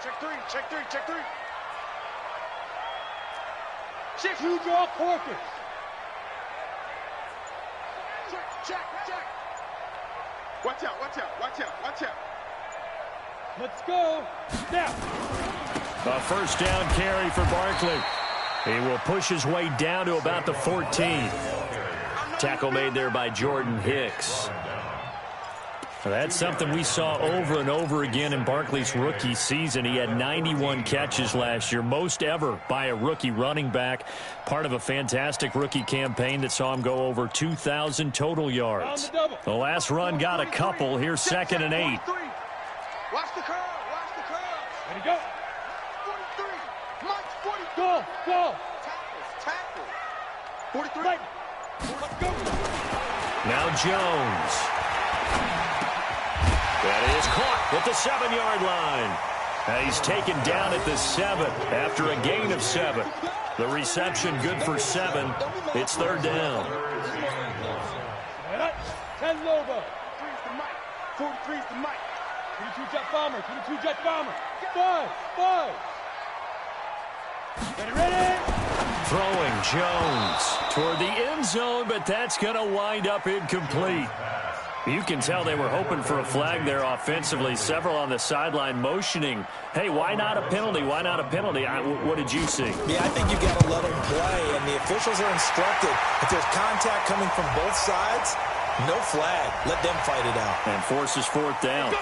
Check three, check three, check three. Check. You draw corpus. Check. Watch out, watch out, watch out, watch out. Let's go. Now. A first down carry for Barkley. He will push his way down to about the 14. Tackle made there by Jordan Hicks. That's something we saw over and over again in Barkley's rookie season. He had 91 catches last year, most ever by a rookie running back. Part of a fantastic rookie campaign that saw him go over 2,000 total yards. The last run got a couple. Here's 2nd and 8. Watch the curve, watch the curve. Ready, go. 43, Mike's 40. Go. Tackle. 43. Right. Let's go. Now Jones. That is caught at the 7-yard line. And he's taken down at the 7 after a gain of 7. The reception good for 7. It's 3rd down. 10 Lobo. 43's the Mike. 43's the Mike. 22 Jet Bomber. 22 Jet Bomber. 5. Ready. Throwing Jones toward the end zone, but that's going to wind up incomplete. You can tell they were hoping for a flag there offensively. Several on the sideline motioning, hey, why not a penalty? Why not a penalty? What did you see? Yeah, I think you got to let them play, and the officials are instructed. If there's contact coming from both sides, no flag. Let them fight it out. And forces 4th down.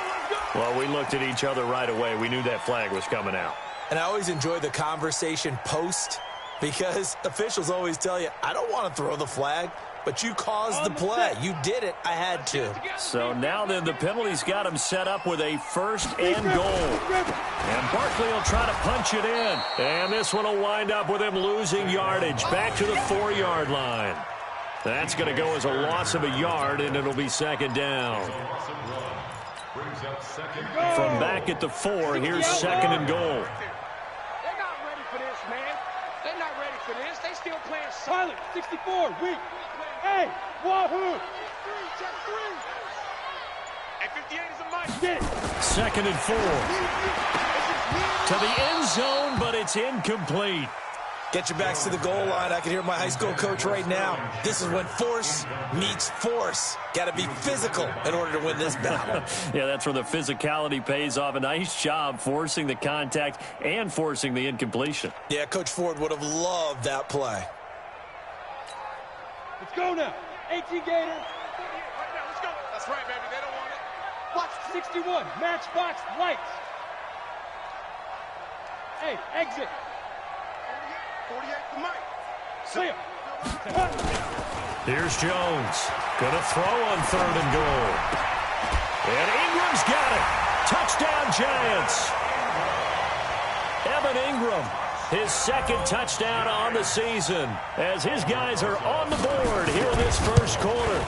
Well, we looked at each other right away. We knew that flag was coming out. And I always enjoy the conversation post because officials always tell you, I don't want to throw the flag. But you caused the play. You did it. I had to. So now then the penalty's got him set up with a 1st and goal. And Barkley will try to punch it in. And this one will wind up with him losing yardage. Back to the 4-yard line. That's going to go as a loss of a yard, and it'll be 2nd down. From back at the 4, here's 2nd and goal. They're not ready for this, man. They're not ready for this. They still playing Silent. 64. Weak. Hey, wahoo! Check 3. And 58 is a Mike. Get it. 2nd and 4. To the end zone, but it's incomplete. Get your backs to the goal line. I can hear my high school coach right now. This is when force meets force. Got to be physical in order to win this battle. Yeah, that's where the physicality pays off. A nice job forcing the contact and forcing the incompletion. Yeah, Coach Ford would have loved that play. Let's go now. 18 Gator. Right now, let's go. That's right, baby. They don't want it. Watch 61. Matchbox lights. Hey, exit. 48 to Mike. Clear. Here's Jones. Gonna throw on 3rd and goal. And Ingram's got it. Touchdown, Giants. Evan Ingram, his 2nd touchdown on the season, as his guys are on the board here in this 1st quarter.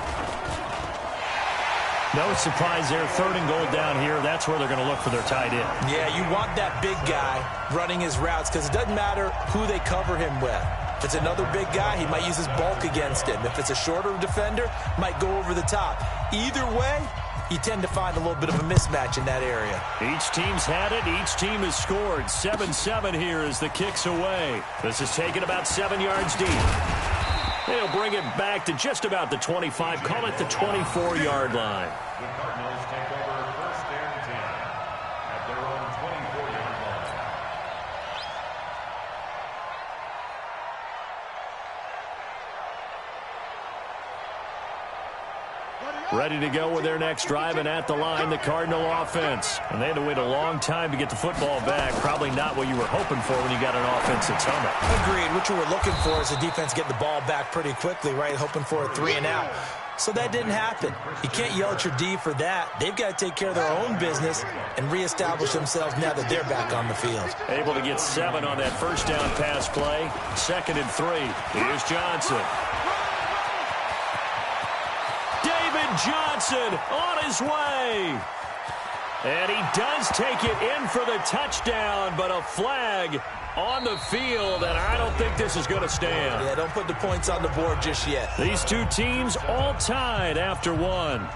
No surprise there, 3rd and goal down here. That's where they're going to look for their tight end. Yeah, you want that big guy running his routes because it doesn't matter who they cover him with. If it's another big guy, he might use his bulk against him. If it's a shorter defender, might go over the top. Either way, you tend to find a little bit of a mismatch in that area. Each team's had it. Each team has scored. 7-7 here as the kick's away. This is taken about 7 yards deep. They'll bring it back to just about the 25. Call it the 24-yard line. The Cardinals take over 1st and 10 at their own 24-yard line. Ready to go with their next drive, and at the line, the Cardinal offense. And they had to wait a long time to get the football back. Probably not what you were hoping for when you got an offense that's humming. Agreed. What you were looking for is the defense getting the ball back pretty quickly, right? Hoping for a 3 and out. So that didn't happen. You can't yell at your D for that. They've got to take care of their own business and reestablish themselves now that they're back on the field. Able to get 7 on that first down pass play. 2nd and 3. Here's Johnson. Johnson on his way. And he does take it in for the touchdown, but a flag on the field, and I don't think this is going to stand. Yeah, don't put the points on the board just yet. These two teams all tied after 1.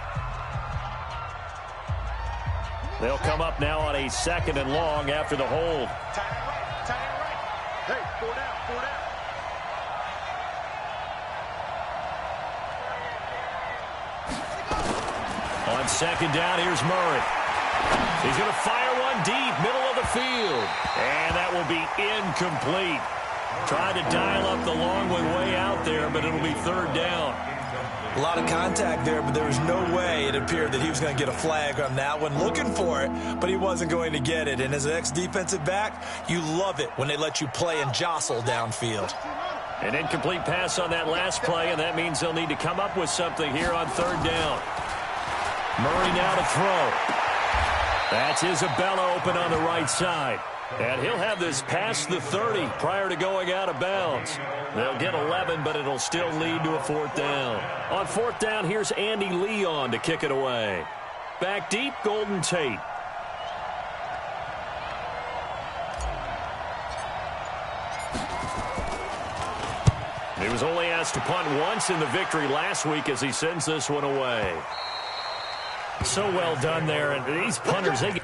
They'll come up now on a 2nd and long after the hold. Tight end right. Tight end right. Hey, 4 down. 4 down. On 2nd down, here's Murray. He's going to fire one deep, middle of the field. And that will be incomplete. Tried to dial up the long way out there, but it'll be 3rd down. A lot of contact there, but there was no way it appeared that he was going to get a flag on that one. Looking for it, but he wasn't going to get it. And as an ex-defensive back, you love it when they let you play and jostle downfield. An incomplete pass on that last play, and that means they'll need to come up with something here on 3rd down. Murray now to throw. That's Isabella open on the right side. And he'll have this past the 30 prior to going out of bounds. They'll get 11, but it'll still lead to a 4th down. On 4th down, here's Andy Leon to kick it away. Back deep, Golden Tate. He was only asked to punt once in the victory last week as he sends this one away. So well done there, and these punters, they get...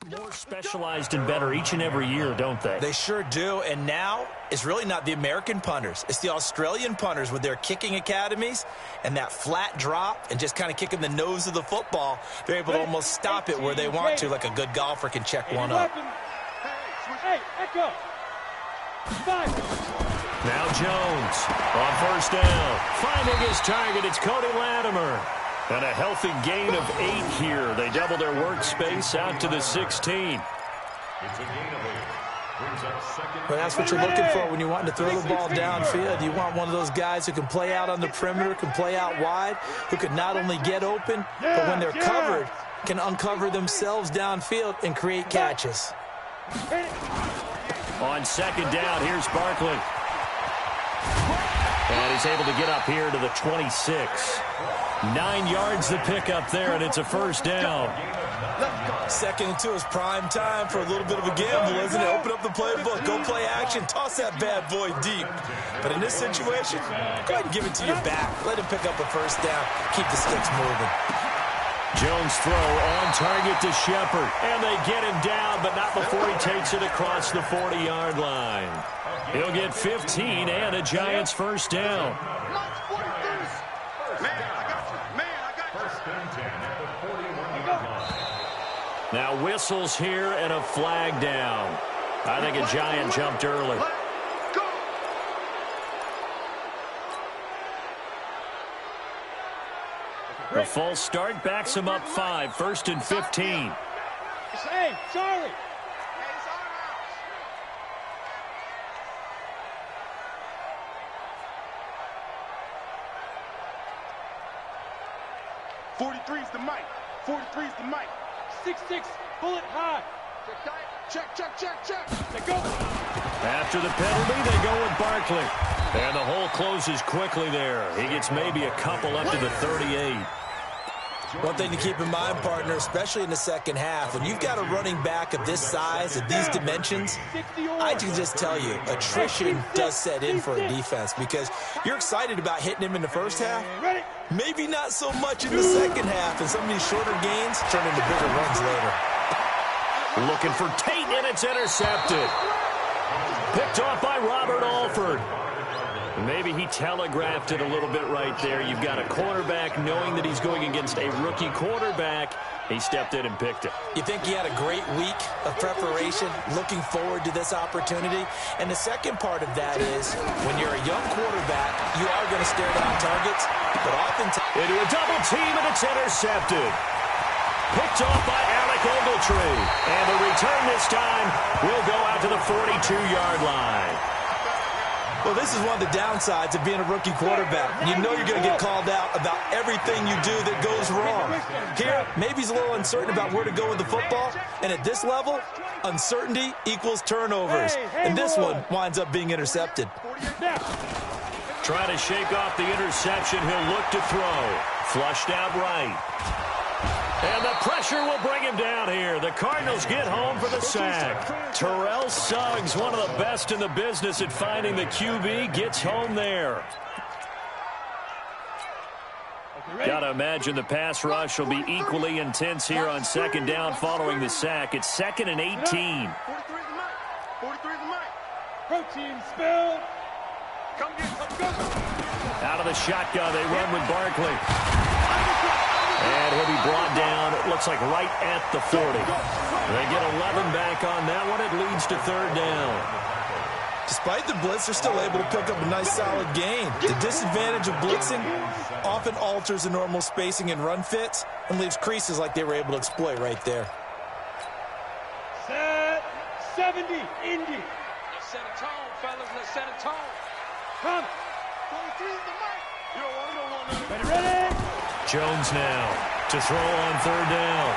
more specialized and better each and every year, don't they? They sure do, and now it's really not the American punters. It's the Australian punters with their kicking academies and that flat drop and just kind of kicking the nose of the football. They're able to almost stop it where they want to, like a good golfer can check one up. Hey, echo. 5. Now Jones on 1st down. Finding his target, it's Cody Latimer. And a healthy gain of 8 here. They double their workspace out to the 16. It's a gain of 8. Brings up 2nd. Well, that's what you're looking for when you want to throw the ball downfield. You want one of those guys who can play out on the perimeter, can play out wide, who can not only get open, but when they're covered, can uncover themselves downfield and create catches. On 2nd down, here's Barkley. And he's able to get up here to the 26. 9 yards to pick up there, and it's a 1st down. 2nd and 2 is prime time for a little bit of a gamble, isn't it? Open up the playbook, go play action, toss that bad boy deep. But in this situation, go ahead and give it to your back. Let him pick up a 1st down. Keep the sticks moving. Jones throw on target to Shepard, and they get him down, but not before he takes it across the 40-yard line. He'll get 15 and a Giants 1st down. Now whistles here and a flag down. I think a Giant jumped early. The false start backs him up 5, 1st and 15. Hey, Charlie. 43's the mic. 43's the mic. 6'6", bullet high. Check. They go. After the penalty, they go with Barkley. And the hole closes quickly there. He gets maybe a couple up to the 38. One thing to keep in mind, partner, especially in the second half, when you've got a running back of this size, of these dimensions, I can just tell you, attrition does set in for a defense because you're excited about hitting him in the first half. Maybe not so much in the second half, and some of these shorter gains turn into bigger runs later. Looking for Tate, and it's intercepted. Picked off by Robert Alford. Maybe he telegraphed it a little bit right there. You've got a cornerback knowing that he's going against a rookie quarterback. He stepped in and picked it. You think he had a great week of preparation, looking forward to this opportunity? And the second part of that is, when you're a young quarterback, you are going to stare down targets, but oftentimes... Into a double team, and it's intercepted. Picked off by Alec Ogletree. And the return this time will go out to the 42-yard line. Well, this is one of the downsides of being a rookie quarterback. You know you're going to get called out about everything you do that goes wrong. Here, maybe he's a little uncertain about where to go with the football, and at this level, uncertainty equals turnovers. And this one winds up being intercepted. Trying to shake off the interception. He'll look to throw. Flushed out right. And the pressure will bring him down here. The Cardinals get home for the sack. Terrell Suggs, one of the best in the business at finding the QB, gets home there. Got to imagine the pass rush will be equally intense here on second down following the sack. It's 2nd and 18. 43 is the mic. Protein spill. Come get, let's go. Out of the shotgun, they run with Barkley. And he'll be brought down, it looks like right at the 40. They get 11 back on that one. It leads to 3rd down. Despite the blitz, they're still able to pick up a nice solid gain. The disadvantage of blitzing often alters the normal spacing and run fits and leaves creases like they were able to exploit right there. Set 70, Indy. Let's set a tone, fellas. Let's set a tone. Come. 43 is the mic. You don't want no. Ready? Jones now to throw on 3rd down.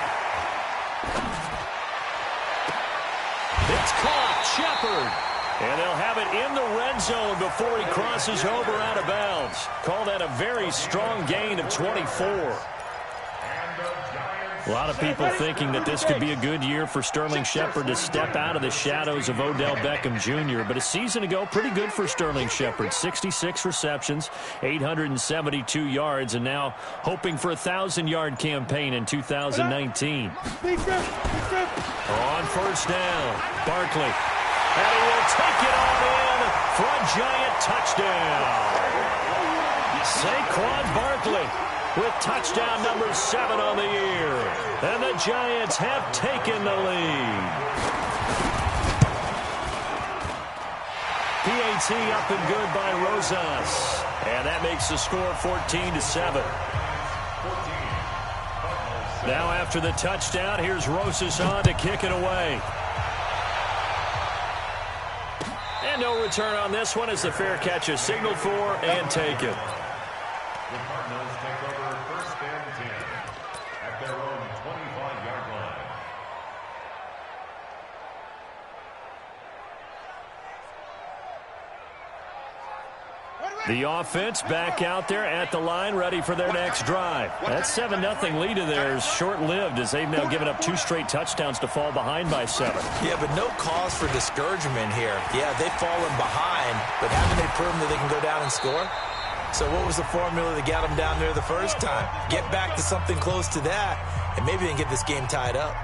It's caught, Shepard. And they'll have it in the red zone before he crosses over out of bounds. Call that a very strong gain of 24. A lot of people thinking that this could be a good year for Sterling Shepard to step out of the shadows of Odell Beckham Jr. But a season ago, pretty good for Sterling Shepard. 66 receptions, 872 yards, and now hoping for a 1,000-yard campaign in 2019. On 1st down, Barkley. And he will take it on in for a giant touchdown. Saquon Barkley with touchdown number 7 on the year. And the Giants have taken the lead. PAT up and good by Rosas. And that makes the score 14-7. Now after the touchdown, here's Rosas on to kick it away. And no return on this one as the fair catch is signaled for and taken. The Cardinals take over 1st and 10 at their own 25-yard line. The offense back out there at the line, ready for their next drive. That 7-0 lead of theirs short-lived as they've now given up 2 straight touchdowns to fall behind by 7. Yeah, but no cause for discouragement here. Yeah, they've fallen behind, but haven't they proven that they can go down and score? So what was the formula that got them down there the first time? Get back to something close to that, and maybe they can get this game tied up.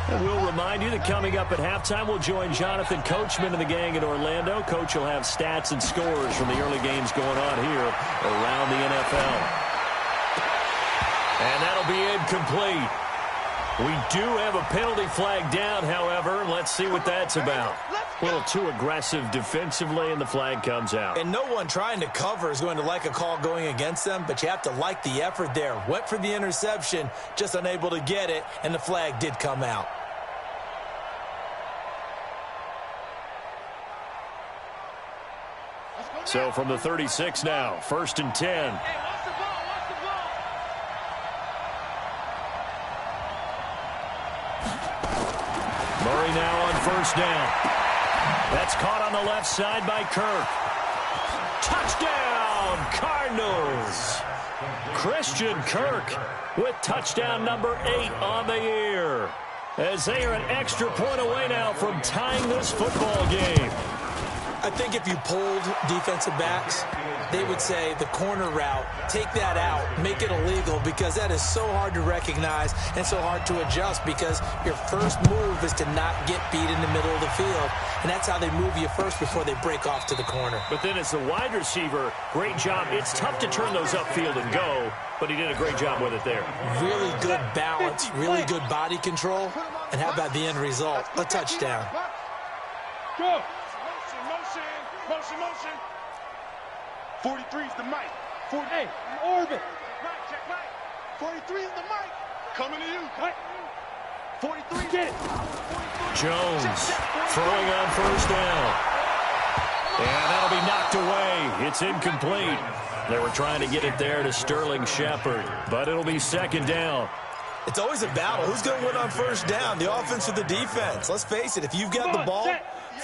And we'll remind you that coming up at halftime, we'll join Jonathan Coachman and the gang in Orlando. Coach will have stats and scores from the early games going on here around the NFL. And that'll be incomplete. We do have a penalty flag down, however. Let's see what that's about. A little too aggressive defensively, and the flag comes out. And no one trying to cover is going to like a call going against them, but you have to like the effort there. Went for the interception, just unable to get it, and the flag did come out. So from the 36 now, 1st and 10. Murray now on 1st down. That's caught on the left side by Kirk. Touchdown, Cardinals. Christian Kirk with touchdown number 8 on the year. As they are an extra point away now from tying this football game. I think if you polled defensive backs, they would say the corner route, take that out, make it illegal, because that is so hard to recognize and so hard to adjust, because your first move is to not get beat in the middle of the field, and that's how they move you first before they break off to the corner. But then as the wide receiver, great job. It's tough to turn those upfield and go, but he did a great job with it there. Really good balance, really good body control, and how about the end result? A touchdown. Go. Motion. 43 is the mic. 48, orbit. Right, check right. 43 is the mic. Coming to you. Right. Get it. Jones throwing on first down. And that'll be knocked away. It's incomplete. They were trying to get it there to Sterling Shepard, but it'll be second down. It's always a battle. Who's going to win on first down, the offense or the defense? Let's face it, if you've got the ball,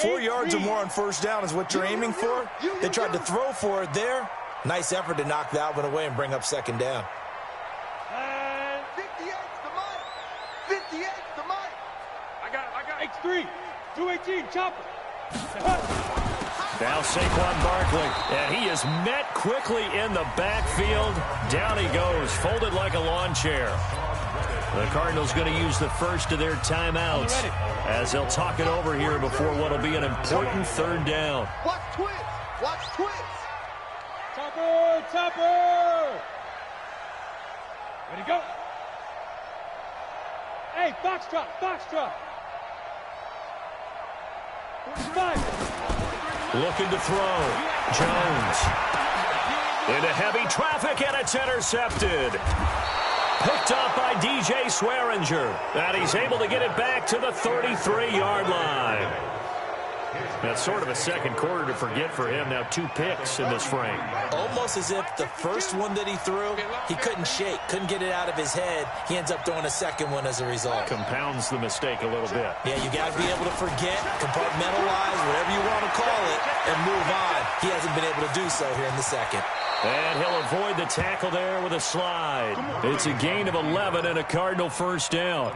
4 yards or more on first down is what you're aiming for. They tried to throw for it there. Nice effort to knock that one away and bring up second down. 58's the mic. 58's the mic. I got it. X3, 218, chopper. Now Saquon Barkley, and he is met quickly in the backfield. Down he goes, folded like a lawn chair. The Cardinals going to use the first of their timeouts as they'll talk it over here before what will be an important third down. Watch twist. Watch twist. Chopper, chopper. Ready, go. Hey, foxtrot, foxtrot. 45. Looking to throw. Jones. Into heavy traffic, and it's intercepted. Picked up by DJ Swearinger. And he's able to get it back to the 33-yard line. That's sort of a second quarter to forget for him. Now 2 picks in this frame. Almost as if the first one that he threw, he couldn't shake, couldn't get it out of his head. He ends up throwing a second one as a result. Compounds the mistake a little bit. Yeah, you got to be able to forget, compartmentalize, whatever you want to call it, and move on. He hasn't been able to do so here in the second. And he'll avoid the tackle there with a slide. It's a gain of 11 and a Cardinal first down.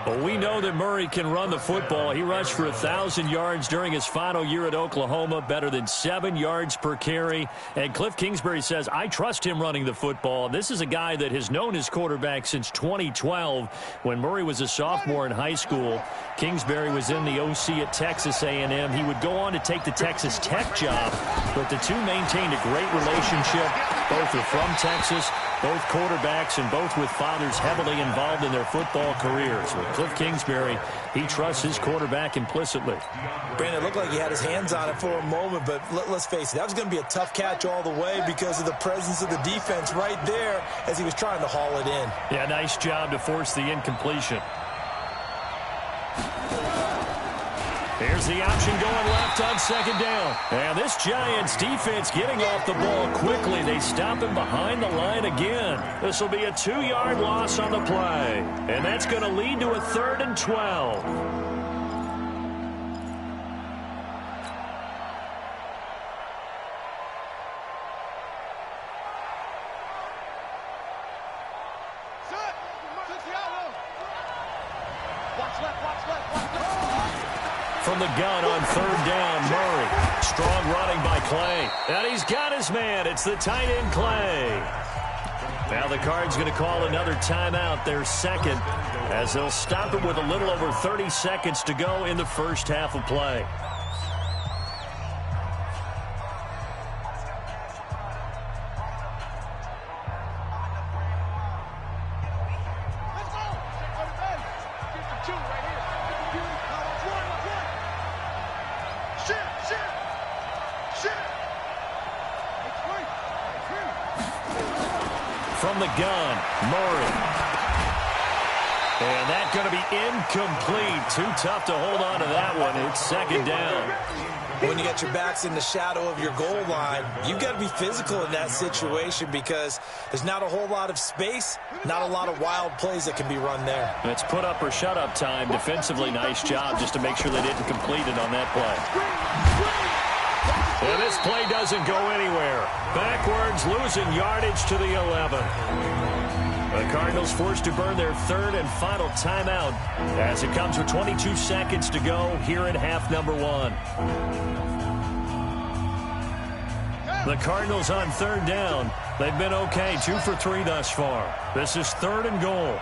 Well, we know that Murray can run the football. He rushed for 1,000 yards during his final year at Oklahoma, better than 7 yards per carry. And Cliff Kingsbury says, I trust him running the football. This is a guy that has known his quarterback since 2012 when Murray was a sophomore in high school. Kingsbury was in the OC at Texas A&M. He would go on to take the Texas Tech job, but the two maintained a great relationship. Both are from Texas, both quarterbacks, and both with fathers heavily involved in their football careers. With Cliff Kingsbury, he trusts his quarterback implicitly. Brandon, it looked like he had his hands on it for a moment, but let's face it, that was going to be a tough catch all the way because of the presence of the defense right there as he was trying to haul it in. Yeah, nice job to force the incompletion. Here's the option going left on second down. And this Giants defense getting off the ball quickly. They stop him behind the line again. This will be a 2-yard loss on the play. And that's going to lead to a 3rd and 12. From the gun on 3rd down, Murray. Strong running by Clay. And he's got his man. It's the tight end, Clay. Now the Cards going to call another timeout, their second, as they'll stop it with a little over 30 seconds to go in the first half of play. From the gun, Murray. And that's going to be incomplete. Too tough to hold on to that one. It's second down. When you got your backs in the shadow of your goal line, you've got to be physical in that situation because there's not a whole lot of space, not a lot of wild plays that can be run there. It's put up or shut up time. Defensively, nice job just to make sure they didn't complete it on that play. And this play doesn't go anywhere. Backwards, losing yardage to the 11. The Cardinals forced to burn their 3rd and final timeout as it comes with 22 seconds to go here at half number 1. The Cardinals on 3rd down. They've been okay, 2 for 3 thus far. This is 3rd and goal.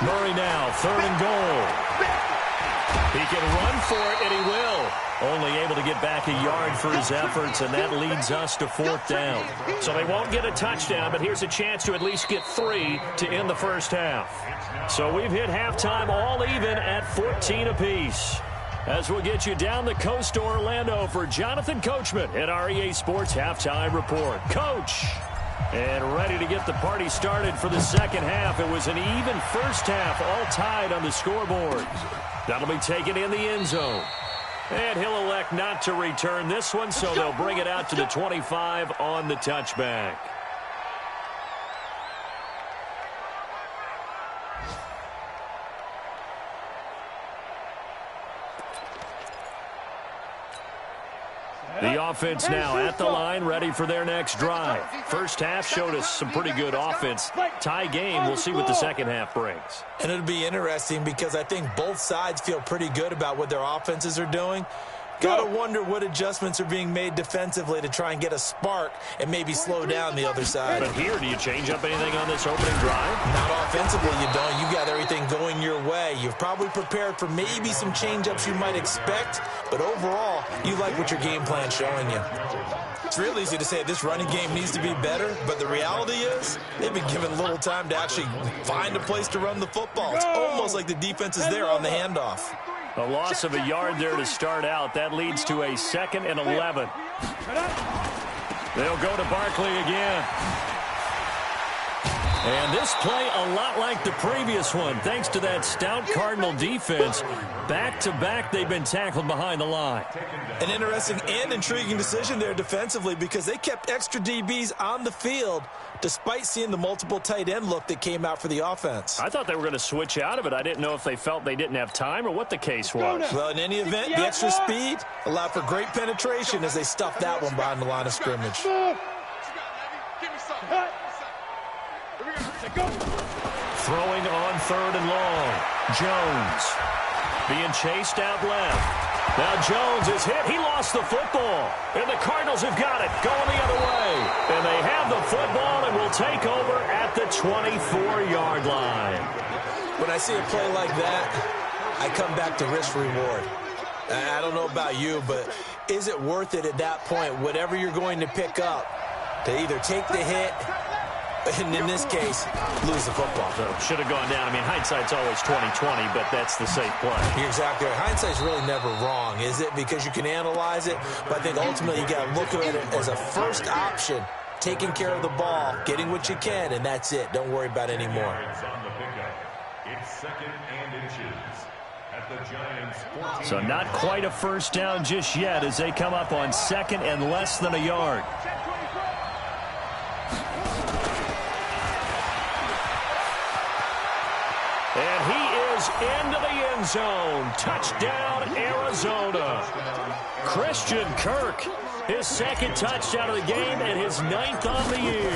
Murray now, 3rd and goal. He can run for it, and he will. Only able to get back a yard for his efforts, and that leads us to 4th down. So they won't get a touchdown, but here's a chance to at least get 3 to end the first half. So we've hit halftime all even at 14 apiece. As we'll get you down the coast to Orlando for Jonathan Coachman at our EA Sports Halftime Report. Coach. And ready to get the party started for the second half. It was an even first half, all tied on the scoreboard. That'll be taken in the end zone. And he'll elect not to return this one, so they'll bring it out to the 25 on the touchback. The offense now at the line, ready for their next drive. First half showed us some pretty good offense. Tie game, we'll see what the second half brings. And it'll be interesting because I think both sides feel pretty good about what their offenses are doing. Got to wonder what adjustments are being made defensively to try and get a spark and maybe slow down the other side. But here, do you change up anything on this opening drive? Not offensively, you don't. You got everything going your way. You've probably prepared for maybe some change-ups you might expect, but overall, you like what your game plan's showing you. It's real easy to say this running game needs to be better, but the reality is they've been given little time to actually find a place to run the football. It's almost like the defense is there on the handoff. A loss of a yard there to start out. That leads to a 2nd and 11. They'll go to Barkley again. And this play a lot like the previous one. Thanks to that stout Cardinal defense, back-to-back they've been tackled behind the line. An interesting and intriguing decision there defensively because they kept extra DBs on the field despite seeing the multiple tight end look that came out for the offense. I thought they were going to switch out of it. I didn't know if they felt they didn't have time or what the case was. Well, in any event, the extra speed allowed for great penetration as they stuffed that one behind the line of scrimmage. Throwing on 3rd and long. Jones being chased out left. Now Jones is hit. He lost the football. And the Cardinals have got it going the other way. And they have the football and will take over at the 24-yard line. When I see a play like that, I come back to risk-reward. I don't know about you, but is it worth it at that point, whatever you're going to pick up, to either take the hit and in this case, lose the football? So should have gone down. I mean, hindsight's always 20/20, but that's the safe play. You're exactly right. Hindsight's really never wrong, is it? Because you can analyze it, but I think ultimately you got to look at it as a first option, taking care of the ball, getting what you can, and that's it. Don't worry about it anymore. It's 2nd and inches at the Giants' 14. So not quite a first down just yet as they come up on 2nd and less than a yard. And he is into the end zone. Touchdown, Arizona. Christian Kirk, his 2nd touchdown of the game and his 9th on the year,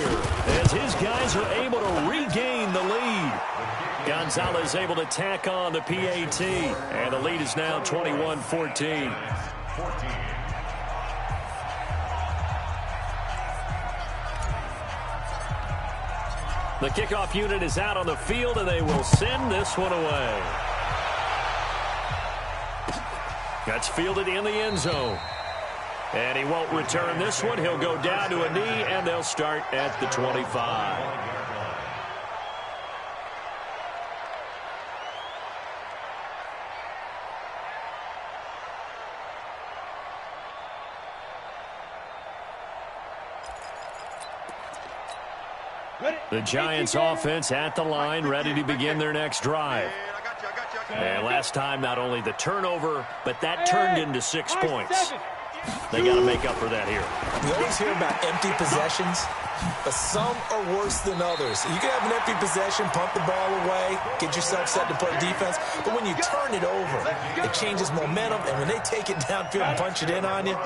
as his guys are able to regain the lead. Gonzalez able to tack on the PAT, and the lead is now 21-14. The kickoff unit is out on the field, and they will send this one away. That's fielded in the end zone. And he won't return this one. He'll go down to a knee, and they'll start at the 25. The Giants offense at the line, ready to begin their next drive. And last time, not only the turnover, but that turned into 6 points. They got to make up for that here. We always hear about empty possessions, but some are worse than others. You can have an empty possession, pump the ball away, get yourself set to play defense, but when you turn it over, it changes momentum, and when they take it downfield and punch it in on you,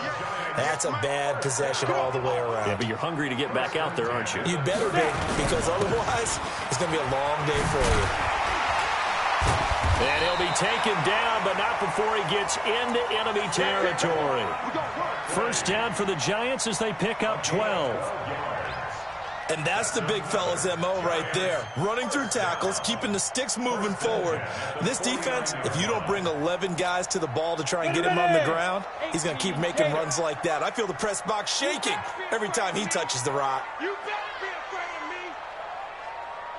that's a bad possession all the way around. Yeah, but you're hungry to get back out there, aren't you? You better be, because otherwise, it's going to be a long day for you. And he'll be taken down, but not before he gets into enemy territory. First down for the Giants as they pick up 12. And that's the big fella's MO right there. Running through tackles, keeping the sticks moving forward. This defense, if you don't bring 11 guys to the ball to try and get him on the ground, he's going to keep making runs like that. I feel the press box shaking every time he touches the rock. You better be afraid of me.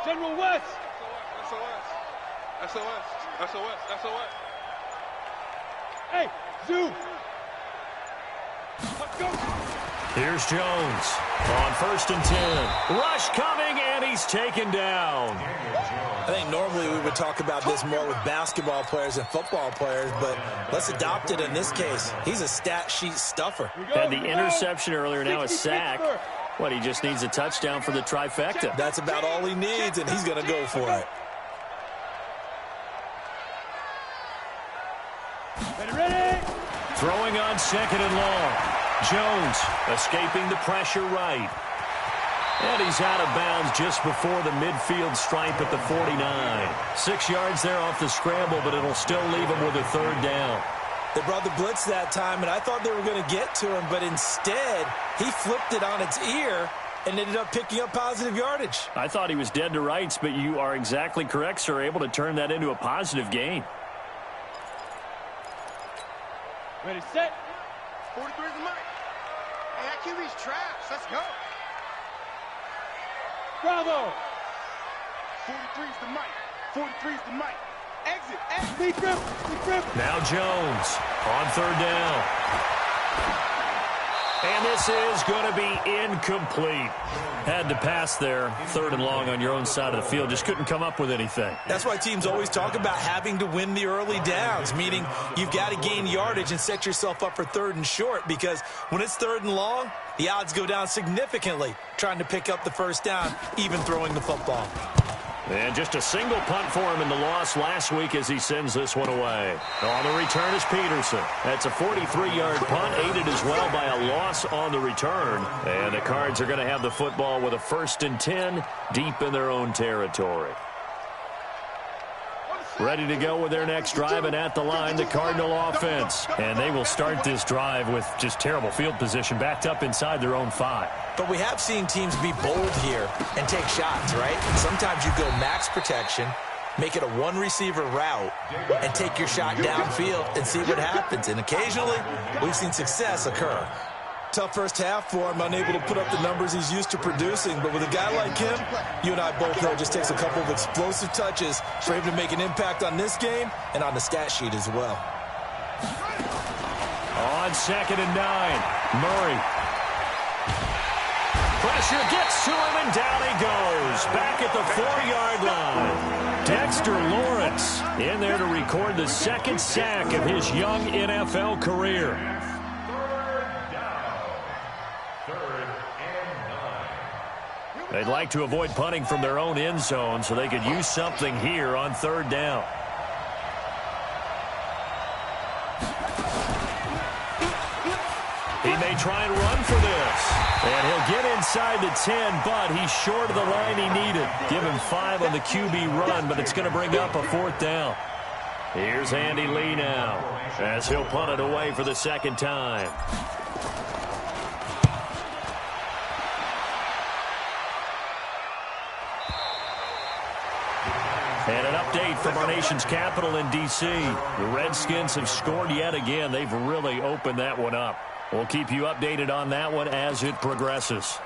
General West. SOS. SOS. Hey, Zoo. Let's go. Here's Jones on 1st and 10. Rush coming, and he's taken down. I think normally we would talk about this more with basketball players and football players, but let's adopt it in this case. He's a stat sheet stuffer. Had the interception earlier, now a sack. What, he just needs a touchdown for the trifecta. That's about all he needs, and he's going to go for it. Ready? Throwing on 2nd and long. Jones escaping the pressure right. And he's out of bounds just before the midfield stripe at the 49. 6 yards there off the scramble, but it'll still leave him with a 3rd down. They brought the blitz that time, and I thought they were going to get to him, but instead he flipped it on its ear and ended up picking up positive yardage. I thought he was dead to rights, but you are exactly correct, sir, able to turn that into a positive gain. Ready, set. 43's the mic. Hey, that QB's trash. Let's go. Bravo. 43's the mic. 43's the mic. Exit. Big grip. Now Jones on 3rd down. And this is going to be incomplete. Had to pass there, 3rd and long on your own side of the field. Just couldn't come up with anything. That's why teams always talk about having to win the early downs, meaning you've got to gain yardage and set yourself up for 3rd and short, because when it's 3rd and long, the odds go down significantly trying to pick up the 1st down, even throwing the football. And just a single punt for him in the loss last week as he sends this one away. On the return is Peterson. That's a 43-yard punt, aided as well by a loss on the return. And the Cards are going to have the football with a 1st and 10 deep in their own territory. Ready to go with their next drive, and at the line, the Cardinal offense. And they will start this drive with just terrible field position, backed up inside their own 5. But we have seen teams be bold here and take shots, right? Sometimes you go max protection, make it a one-receiver route, and take your shot downfield and see what happens. And occasionally, we've seen success occur. Tough first half for him, unable to put up the numbers he's used to producing. But with a guy like him, you and I both know it just takes a couple of explosive touches for him to make an impact on this game and on the stat sheet as well. On 2nd and 9, Murray. Pressure gets to him, and down he goes. Back at the 4-yard line. Dexter Lawrence in there to record the 2nd sack of his young NFL career. They'd like to avoid punting from their own end zone so they could use something here on 3rd down. He may try and run for this. And he'll get inside the 10, but he's short of the line he needed. Give him 5 on the QB run, but it's going to bring up a 4th down. Here's Andy Lee now as he'll punt it away for the 2nd time. And an update from our nation's capital in D.C. The Redskins have scored yet again. They've really opened that one up. We'll keep you updated on that one as it progresses.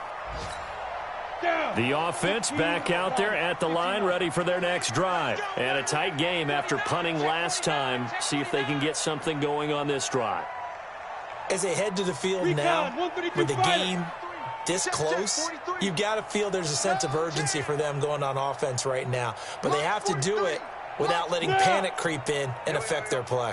The offense back out there at the line, ready for their next drive. And a tight game after punting last time. See if they can get something going on this drive. As they head to the field now, with the game this close, you've got to feel there's a sense of urgency for them going on offense right now. But they have to do it without letting panic creep in and affect their play.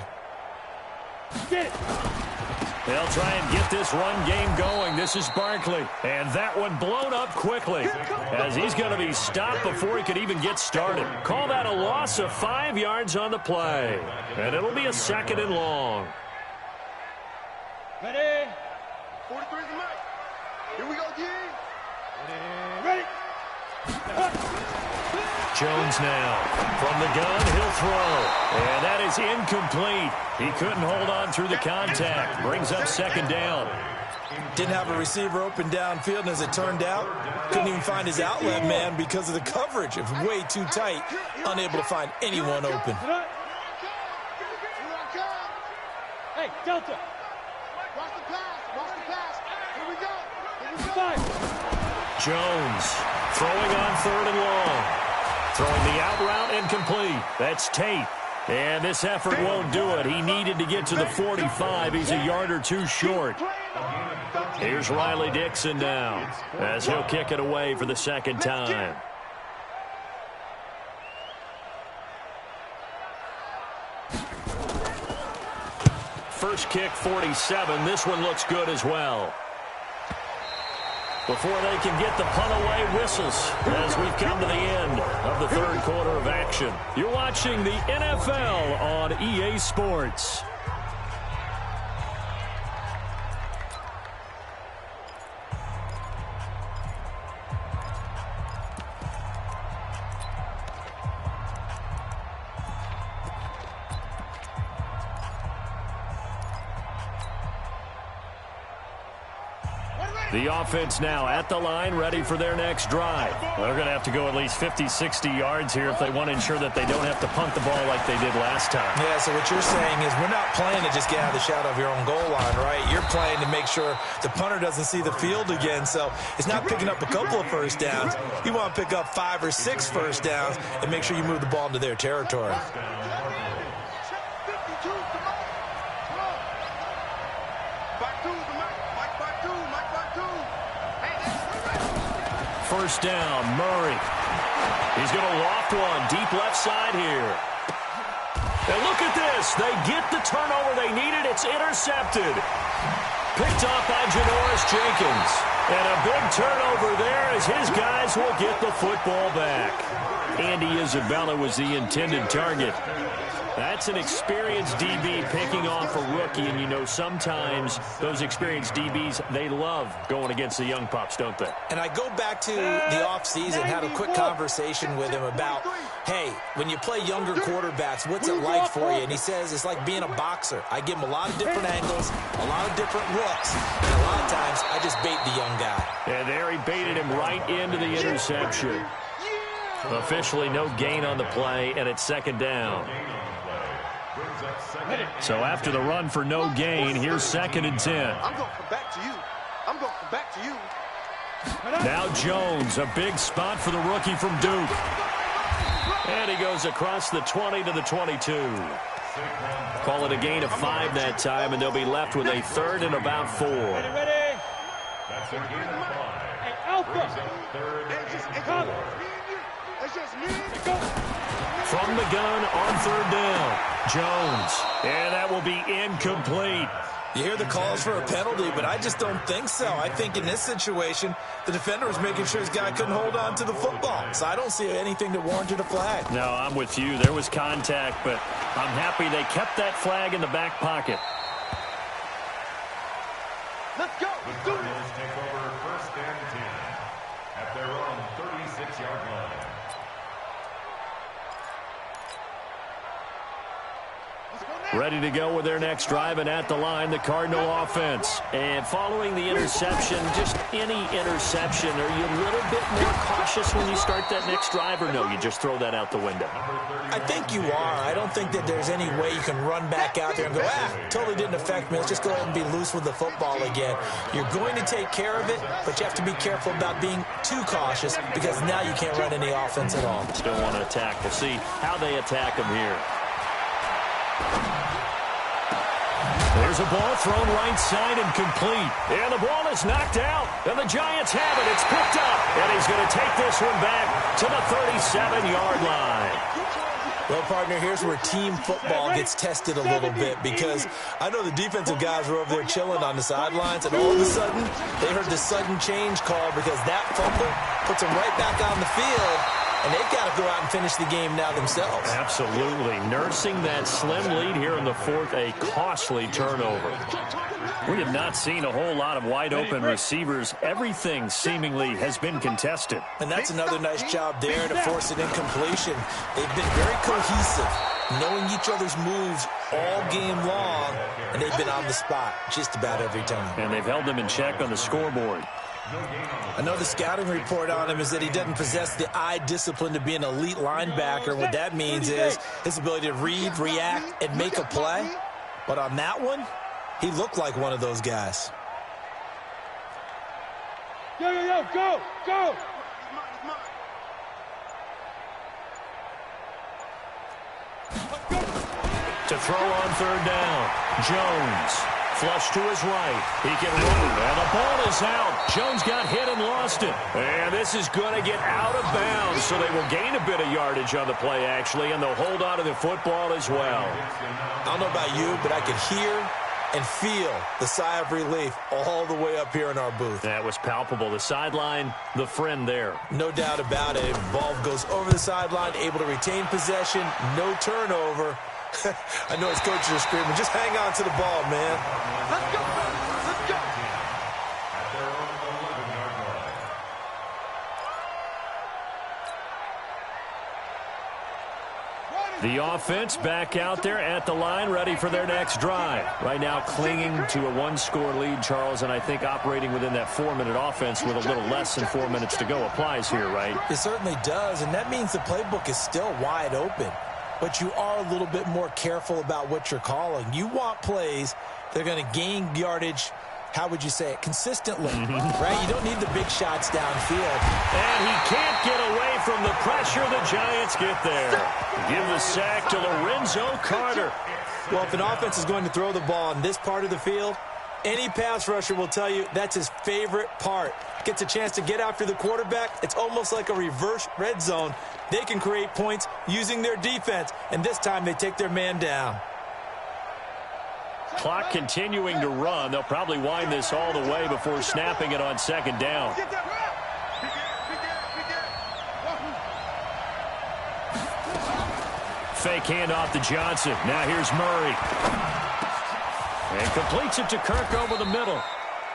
They'll try and get this run game going. This is Barkley. And that one blown up quickly as he's going to be stopped before he could even get started. Call that a loss of 5 yards on the play. And it'll be a 2nd and long. Ready? 43's the mic. Here we go, G. Ready? Jones now. From the gun, he'll throw. And that is incomplete. He couldn't hold on through the contact. Brings up 2nd down. Didn't have a receiver open downfield, and as it turned out, couldn't even find his outlet man because of the coverage. It was way too tight, unable to find anyone open. Hey, Delta. Watch the pass. Watch the pass. Here we go. Jones throwing on 3rd and long. Throwing the out route incomplete. That's Tate. And this effort won't do it. He needed to get to the 45. He's a yard or two short. Here's Riley Dixon now as he'll kick it away for the second time. First kick, 47. This one looks good as well. Before they can get the punt away, whistles as we've come to the end of the third quarter of action. You're watching the NFL on EA Sports. The offense now at the line, ready for their next drive. Well, they're going to have to go at least 50, 60 yards here if they want to ensure that they don't have to punt the ball like they did last time. Yeah, so what you're saying is we're not playing to just get out of the shadow of your own goal line, right? You're playing to make sure the punter doesn't see the field again. So it's not picking up a couple of first downs. You want to pick up 5 or 6 first downs and make sure you move the ball into their territory. First down, Murray. He's going to loft one deep left side here. And look at this. They get the turnover they needed. It's intercepted. Picked off by Janoris Jenkins. And a big turnover there as his guys will get the football back. Andy Isabella was the intended target. That's an experienced DB picking off a rookie, and you know sometimes those experienced DBs, they love going against the young pups, don't they? And I go back to the offseason, had a quick conversation with him about, hey, when you play younger quarterbacks, what's it like for you? And he says it's like being a boxer. I give him a lot of different angles, a lot of different looks, and a lot of times I just bait the young guy. And there he baited him right into the interception. Officially no gain on the play, and it's second down. So after the run for no gain, here's 2nd and 10. I'm going to come back to you. I'm going to come back to you. Now Jones, a big spot for the rookie from Duke. And he goes across the 20 to the 22. Call it a gain of 5 that time, and they'll be left with a 3rd and about 4. Ready? That's a gain of 5. Hey, Alpha. It's just me. From the gun on 3rd down, Jones. And that will be incomplete. You hear the calls for a penalty, but I just don't think so. I think in this situation, the defender was making sure his guy couldn't hold on to the football. So I don't see anything that warranted a flag. No, I'm with you. There was contact, but I'm happy they kept that flag in the back pocket. Let's go. The Cardinals take over 1st and 10 at their own 36-yard line. Ready to go with their next drive, and at the line, the Cardinal offense. And following the interception, just any interception, are you a little bit more cautious when you start that next drive, or no, you just throw that out the window? I think you are. I don't think that there's any way you can run back out there and go, totally didn't affect me. Let's just go ahead and be loose with the football again. You're going to take care of it, but you have to be careful about being too cautious because now you can't run any offense at all. Still want to attack. We'll see how they attack them here. There's a ball thrown right side and complete. And the ball is knocked out. And the Giants have it. It's picked up. And he's going to take this one back to the 37-yard line. Well, partner, here's where team football gets tested a little bit because I know the defensive guys were over there chilling on the sidelines, and all of a sudden they heard the sudden change call because that fumble puts them right back on the field. And they've got to go out and finish the game now themselves. Absolutely. Nursing that slim lead here in the 4th, a costly turnover. We have not seen a whole lot of wide-open receivers. Everything seemingly has been contested. And that's another nice job there to force an incompletion. They've been very cohesive, knowing each other's moves all game long, and they've been on the spot just about every time. And they've held them in check on the scoreboard. I know the scouting report on him is that he doesn't possess the eye discipline to be an elite linebacker. What that means is his ability to read, react, and make a play. But on that one, he looked like one of those guys. Yo, go, go. To throw on 3rd down, Jones Flush to his right. He can run, and the ball is out. Jones got hit and lost it. And this is going to get out of bounds, so they will gain a bit of yardage on the play, actually, and they'll hold on to the football as well. I don't know about you, but I could hear and feel the sigh of relief all the way up here in our booth. That was palpable. The sideline, the friend there. No doubt about it. Ball goes over the sideline, able to retain possession, no turnover. I know his coaches are screaming, just hang on to the ball, man. Let's go, let's go. At their own 11-yard line. The offense back out there at the line, ready for their next drive. Right now clinging to a one-score lead, Charles, and I think operating within that 4-minute offense with a little less than 4 minutes to go applies here, right? It certainly does, and that means the playbook is still wide open. But you are a little bit more careful about what you're calling. You want plays that are going to gain yardage, how would you say it, consistently, right? You don't need the big shots downfield. And he can't get away from the pressure. The Giants get there. Give the sack to Lorenzo Carter. Well, if an offense is going to throw the ball in this part of the field, any pass rusher will tell you that's his favorite part. Gets a chance to get after the quarterback. It's almost like a reverse red zone. They can create points using their defense, and this time they take their man down. Clock continuing to run. They'll probably wind this all the way before snapping it on second down. Get that route. Fake handoff to Johnson. Now here's Murray. And completes it to Kirk over the middle.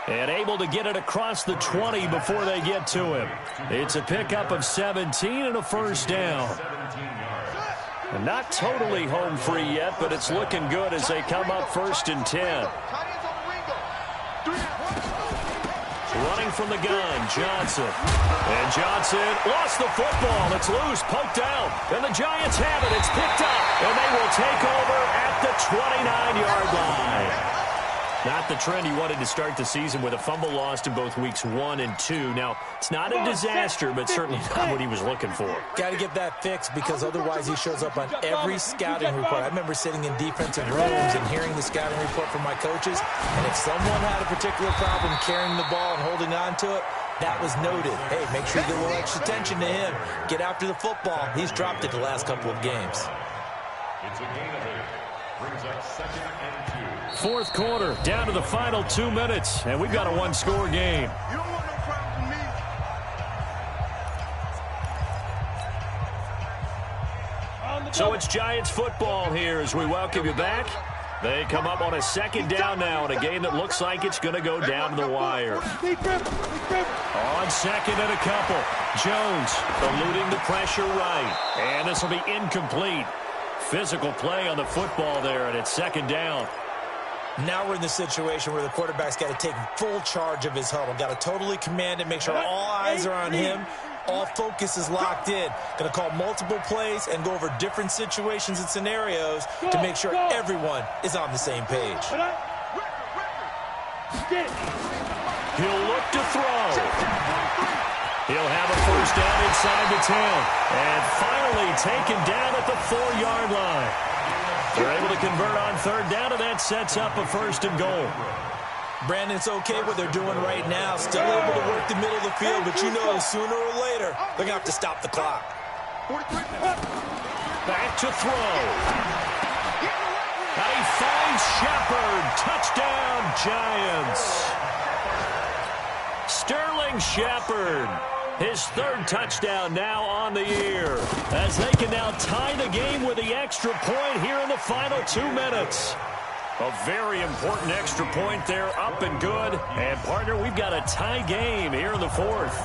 And able to get it across the 20 before they get to him. It's a pickup of 17 and a first down. And not totally home free yet, but it's looking good as they come up 1st and 10. Running from the gun, Johnson. And Johnson lost the football. It's loose, poked out. And the Giants have it. It's picked up. And they will take over at the 29-yard line. Not the trend he wanted to start the season with a fumble lost in both weeks 1 and 2. Now, it's not a disaster, but certainly not what he was looking for. Got to get that fixed because otherwise he shows up on every scouting report. I remember sitting in defensive rooms and hearing the scouting report from my coaches, and if someone had a particular problem carrying the ball and holding on to it, that was noted. Hey, make sure you get a little extra attention to him. Get after the football. He's dropped it the last couple of games. It's a gain of 8. Brings up 2nd and 2. Fourth quarter, down to the final 2 minutes, and we've got a one-score game. You don't want no problem with me. So it's Giants football here as we welcome you back. They come up on a second down now in a game that looks like it's going to go down to the wire. On second and a couple, Jones eluding the pressure right, and this will be incomplete. Physical play on the football there, and it's second down. Now we're in the situation where the quarterback's got to take full charge of his huddle. Got to totally command it, make sure all eyes are on him. All focus is locked in. Going to call multiple plays and go over different situations and scenarios to make sure everyone is on the same page. He'll look to throw. He'll have a first down inside the 10. And finally taken down at the 4-yard line. They're able to convert on third down, and that sets up a 1st and goal. Brandon, it's okay what they're doing right now. Still able to work the middle of the field, but you know sooner or later they're going to have to stop the clock. Back to throw. And he finds Shepard. Touchdown, Giants. Sterling Shepard. His 3rd touchdown now on the year, as they can now tie the game with the extra point here in the final 2 minutes. A very important extra point there, up and good. And, partner, we've got a tie game here in the 4th.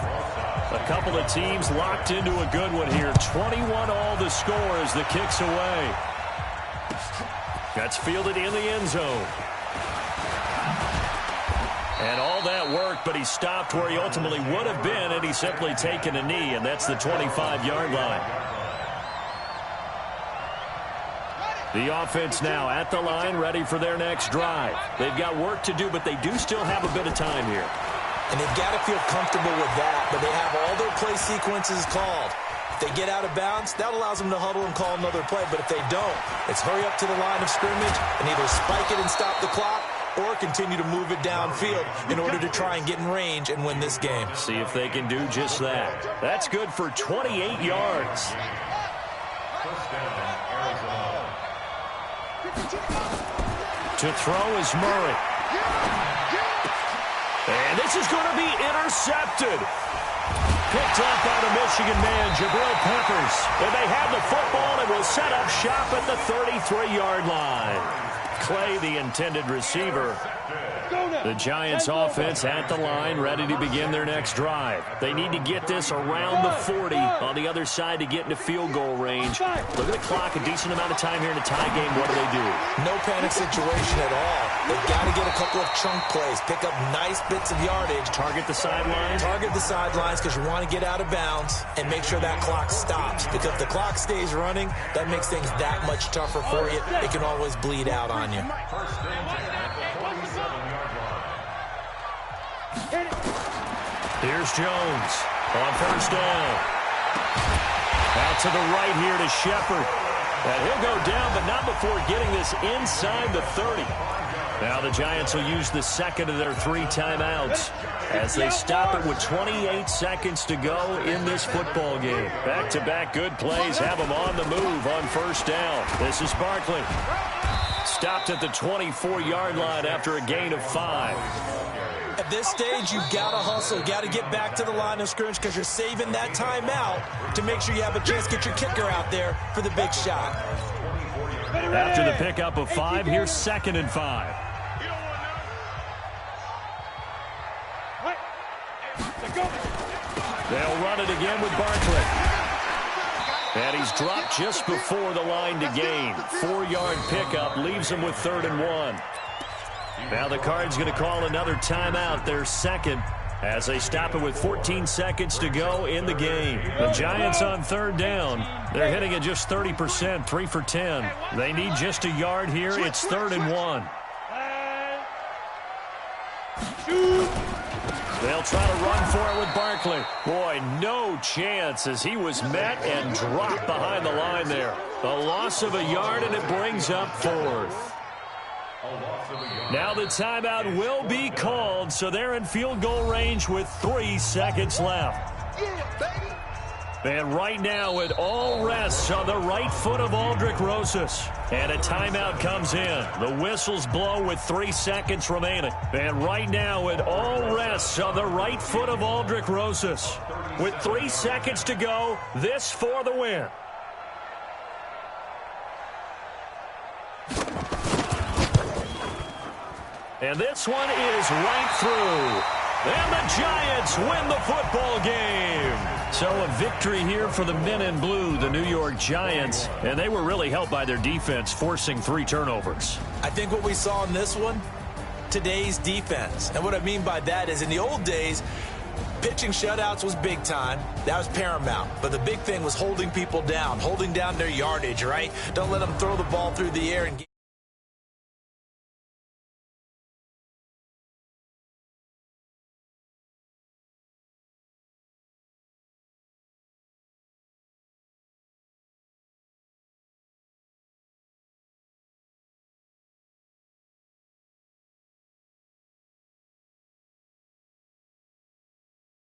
A couple of teams locked into a good one here. 21 all the score as the kick's away. That's fielded in the end zone. And all that work, but he stopped where he ultimately would have been, and he's simply taken a knee, and that's the 25-yard line. The offense now at the line, ready for their next drive. They've got work to do, but they do still have a bit of time here. And they've got to feel comfortable with that, but they have all their play sequences called. If they get out of bounds, that allows them to huddle and call another play, but if they don't, it's hurry up to the line of scrimmage and either spike it and stop the clock, or continue to move it downfield in order to try and get in range and win this game. See if they can do just that. That's good for 28 yards. First down, Arizona. To throw is Murray. And this is going to be intercepted. Picked up by the Michigan man, Jabril Peppers. And they have the football and will set up shop at the 33-yard line. Clay, the intended receiver. The Giants offense at the line, ready to begin their next drive. They need to get this around the 40 on the other side to get into field goal range. Look at the clock, a decent amount of time here in a tie game. What do they do? No panic situation at all. They've got to get a couple of chunk plays, pick up nice bits of yardage. Target the sidelines? Target the sidelines because you want to get out of bounds and make sure that clock stops. Because if the clock stays running, that makes things that much tougher for you. It can always bleed out on you. First down at the 47-yard line. Here's Jones on first down. Out to the right here to Shepard. And he'll go down, but not before getting this inside the 30. Now the Giants will use the second of their 3 timeouts as they stop it with 28 seconds to go in this football game. Back-to-back good plays have them on the move on first down. This is Barkley. Stopped at the 24-yard line after a gain of 5. At this stage, you've got to hustle. Got to get back to the line of scrimmage because you're saving that timeout to make sure you have a chance to get your kicker out there for the big shot. After the pickup of 5, here's 2nd and 5. They'll run it again with Barkley. And he's dropped just before the line to gain. 4-yard pickup leaves him with 3rd and 1. Now the Cards going to call another timeout, their second, as they stop it with 14 seconds to go in the game. The Giants on 3rd down. They're hitting at just 30%, 3 for 10. They need just a yard here. It's 3rd and 1. They'll try to run for it with Barkley. Boy, no chance as he was met and dropped behind the line there. A loss of a yard, and it brings up 4th. Now the timeout will be called, so they're in field goal range with 3 seconds left. And right now it all rests on the right foot of Aldrick Rosas. And a timeout comes in. The whistles blow with 3 seconds remaining. And right now it all rests on the right foot of Aldrick Rosas. With 3 seconds to go, this for the win. And this one is right through. And the Giants win the football game. So a victory here for the men in blue, the New York Giants. And they were really helped by their defense, forcing 3 turnovers. I think what we saw in this one, today's defense. And what I mean by that is in the old days, pitching shutouts was big time. That was paramount. But the big thing was holding people down, holding down their yardage, right? Don't let them throw the ball through the air and